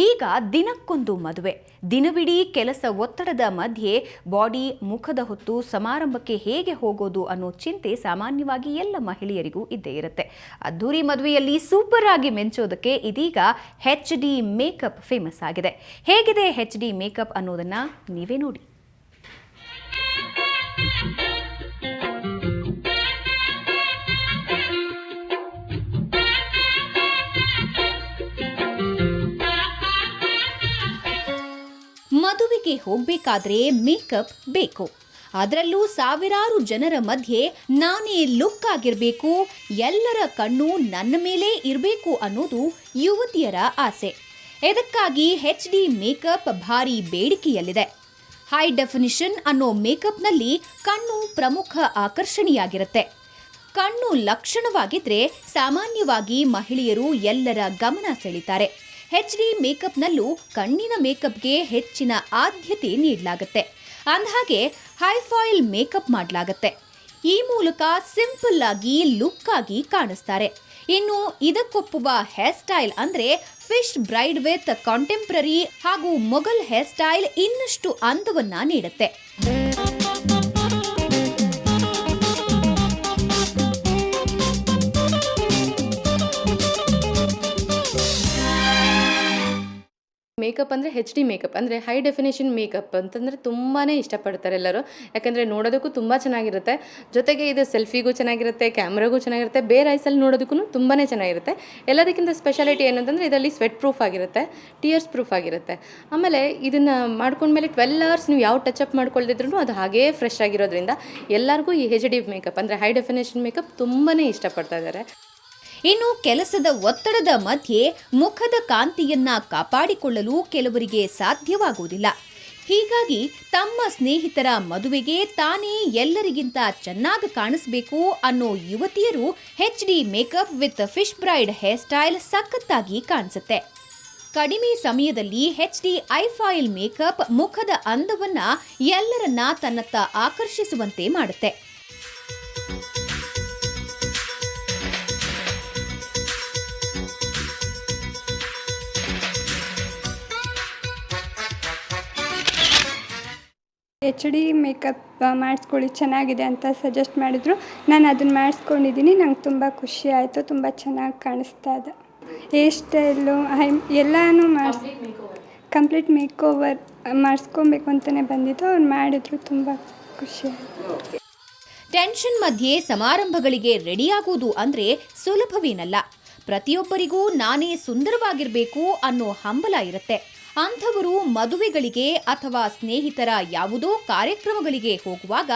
ಈಗ ದಿನಕ್ಕೊಂದು ಮದುವೆ, ದಿನವಿಡೀ ಕೆಲಸ ಒತ್ತಡದ ಮಧ್ಯೆ ಬಾಡಿ ಮುಖದ ಹೊತ್ತು ಸಮಾರಂಭಕ್ಕೆ ಹೇಗೆ ಹೋಗೋದು ಅನ್ನೋ ಚಿಂತೆ ಸಾಮಾನ್ಯವಾಗಿ ಎಲ್ಲ ಮಹಿಳೆಯರಿಗೂ ಇದ್ದೇ ಇರುತ್ತೆ. ಅದ್ದೂರಿ ಮದುವೆಯಲ್ಲಿ ಸೂಪರ್ ಆಗಿ ಮೆಂಚೋದಕ್ಕೆ ಇದೀಗ HD ಮೇಕಪ್ ಫೇಮಸ್ ಆಗಿದೆ. ಹೇಗಿದೆ HD ಮೇಕಪ್ ಅನ್ನೋದನ್ನ ನೀವೇ ನೋಡಿ. ಮದುವೆಗೆ ಹೋಗಬೇಕಾದ್ರೆ ಮೇಕಪ್ ಬೇಕು. ಅದರಲ್ಲೂ ಸಾವಿರಾರು ಜನರ ಮಧ್ಯೆ ನಾನೇ ಲುಕ್ ಆಗಿರಬೇಕು, ಎಲ್ಲರ ಕಣ್ಣು ನನ್ನ ಮೇಲೆ ಇರಬೇಕು ಅನ್ನೋದು ಯುವತಿಯರ ಆಸೆ. ಇದಕ್ಕಾಗಿ HD ಮೇಕಪ್ ಭಾರಿ ಬೇಡಿಕೆಯಲ್ಲಿದೆ. ಹೈ ಡೆಫಿನಿಷನ್ ಅನ್ನೋ ಮೇಕಪ್ನಲ್ಲಿ ಕಣ್ಣು ಪ್ರಮುಖ ಆಕರ್ಷಣೆಯಾಗಿರುತ್ತೆ. ಕಣ್ಣು ಲಕ್ಷಣವಾಗಿದ್ರೆ ಸಾಮಾನ್ಯವಾಗಿ ಮಹಿಳೆಯರು ಎಲ್ಲರ ಗಮನ ಸೆಳೀತಾರೆ. HD ಮೇಕಪ್ನಲ್ಲೂ ಕಣ್ಣಿನ ಮೇಕಪ್ಗೆ ಹೆಚ್ಚಿನ ಆದ್ಯತೆ ನೀಡಲಾಗುತ್ತೆ. ಅಂದಹಾಗೆ ಹೈಫಾಯಿಲ್ ಮೇಕಪ್ ಮಾಡಲಾಗುತ್ತೆ. ಈ ಮೂಲಕ ಸಿಂಪಲ್ ಆಗಿ ಲುಕ್ ಆಗಿ ಕಾಣಿಸ್ತಾರೆ. ಇನ್ನು ಇದಕ್ಕೊಪ್ಪುವ ಹೇರ್ ಸ್ಟೈಲ್ ಅಂದ್ರೆ ಫಿಶ್ ಬ್ರೈಡ್ ವಿತ್ ಕಾಂಟೆಂಪ್ರರಿ ಹಾಗೂ ಮೊಘಲ್ ಹೇರ್ ಸ್ಟೈಲ್ ಇನ್ನಷ್ಟು ಅಂದವನ್ನ ನೀಡುತ್ತೆ. ಮೇಕಪ್ ಅಂದರೆ HD ಮೇಕಪ್ ಅಂದರೆ ಹೈ ಡೆಫಿನೇಷನ್ ಮೇಕಪ್ ಅಂತಂದರೆ ತುಂಬಾ ಇಷ್ಟಪಡ್ತಾರೆ ಎಲ್ಲರೂ. ಯಾಕಂದರೆ ನೋಡೋದಕ್ಕೂ ತುಂಬ ಚೆನ್ನಾಗಿರುತ್ತೆ, ಜೊತೆಗೆ ಇದು ಸೆಲ್ಫಿಗೂ ಚೆನ್ನಾಗಿರುತ್ತೆ, ಕ್ಯಾಮ್ರಾಗೂ ಚೆನ್ನಾಗಿರುತ್ತೆ, ಬೇರೆ ಐಸಲ್ಲಿ ನೋಡೋದಕ್ಕೂ ತುಂಬಾ ಚೆನ್ನಾಗಿರುತ್ತೆ. ಎಲ್ಲದಕ್ಕಿಂತ ಸ್ಪೆಷಾಲಿಟಿ ಏನು ಅಂತಂದರೆ ಇದರಲ್ಲಿ ಸ್ವೆಟ್ ಪ್ರೂಫ್ ಆಗಿರುತ್ತೆ, ಟಿಯರ್ಸ್ ಪ್ರೂಫ್ ಆಗಿರುತ್ತೆ. ಆಮೇಲೆ ಇದನ್ನು ಮಾಡ್ಕೊಂಡ್ಮೇಲೆ 12 hours ನೀವು ಯಾವ ಟಚಪ್ ಮಾಡ್ಕೊಳ್ದಿದ್ರೂ ಅದು ಹಾಗೇ ಫ್ರೆಶ್ ಆಗಿರೋದ್ರಿಂದ ಎಲ್ಲರಿಗೂ ಈ HD ಮೇಕಪ್ ಅಂದರೆ ಹೈ ಡೆಫಿನೇಷನ್ ಮೇಕಪ್ ತುಂಬಾ ಇಷ್ಟಪಡ್ತಾ ಇದ್ದಾರೆ. ಇನ್ನು ಕೆಲಸದ ಒತ್ತಡದ ಮಧ್ಯೆ ಮುಖದ ಕಾಂತಿಯನ್ನ ಕಾಪಾಡಿಕೊಳ್ಳಲು ಕೆಲವರಿಗೆ ಸಾಧ್ಯವಾಗುವುದಿಲ್ಲ. ಹೀಗಾಗಿ ತಮ್ಮ ಸ್ನೇಹಿತರ ಮದುವೆಗೆ ತಾನೇ ಎಲ್ಲರಿಗಿಂತ ಚೆನ್ನಾಗಿ ಕಾಣಿಸಬೇಕು ಅನ್ನೋ ಯುವತಿಯರು HD makeup with fish braid hair style ಸಖತ್ತಾಗಿ ಕಾಣಿಸುತ್ತೆ. ಕಡಿಮೆ ಸಮಯದಲ್ಲಿ HD ಐಫಾಯಿಲ್ ಮೇಕಪ್ ಮುಖದ ಅಂದವನ್ನ ಎಲ್ಲರನ್ನ ತನ್ನತ್ತ ಆಕರ್ಷಿಸುವಂತೆ ಮಾಡುತ್ತೆ. HD ಮೇಕಪ್ ಮಾಡಿಸ್ಕೊಳ್ಳಿ ಚೆನ್ನಾಗಿದೆ ಅಂತ ಸಜೆಸ್ಟ್ ಮಾಡಿದರು. ನಾನು ಅದನ್ನು ಮಾಡಿಸ್ಕೊಂಡಿದ್ದೀನಿ. ನಂಗೆ ತುಂಬ ಖುಷಿ ಆಯಿತು, ತುಂಬ ಚೆನ್ನಾಗಿ ಕಾಣಿಸ್ತಾ ಇದೆ. ಹೇರ್ ಸ್ಟೈಲು ಎಲ್ಲನೂ ಕಂಪ್ಲೀಟ್ ಮೇಕ್ ಓವರ್ ಮಾಡಿಸ್ಕೊಬೇಕು ಅಂತಲೇ ಬಂದಿದ್ದು. ಅವ್ರು ಮಾಡಿದ್ರು, ತುಂಬ ಖುಷಿ ಆಯಿತು. ಟೆನ್ಷನ್ ಮಧ್ಯೆ ಸಮಾರಂಭಗಳಿಗೆ ರೆಡಿಯಾಗುವುದು ಅಂದರೆ ಸುಲಭವೇನಲ್ಲ. ಪ್ರತಿಯೊಬ್ಬರಿಗೂ ನಾನೇ ಸುಂದರವಾಗಿರಬೇಕು ಅನ್ನೋ ಹಂಬಲ ಇರುತ್ತೆ. ಅಂಥವರು ಮದುವೆಗಳಿಗೆ ಅಥವಾ ಸ್ನೇಹಿತರ ಯಾವುದೋ ಕಾರ್ಯಕ್ರಮಗಳಿಗೆ ಹೋಗುವಾಗ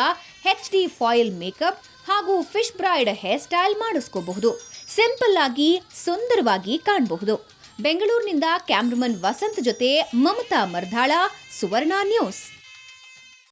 HD ಫಾಯಿಲ್ ಮೇಕಪ್ ಹಾಗೂ ಫಿಶ್ ಬ್ರೈಡ್ ಹೇರ್ ಸ್ಟೈಲ್ ಮಾಡಿಸ್ಕೋಬಹುದು. ಸಿಂಪಲ್ ಆಗಿ ಸುಂದರವಾಗಿ ಕಾಣಬಹುದು. ಬೆಂಗಳೂರಿನಿಂದ ಕ್ಯಾಮ್ರಾಮನ್ ವಸಂತ್ ಜೊತೆ ಮಮತಾ ಮರ್ಧಾಳ, ಸುವರ್ಣ ನ್ಯೂಸ್.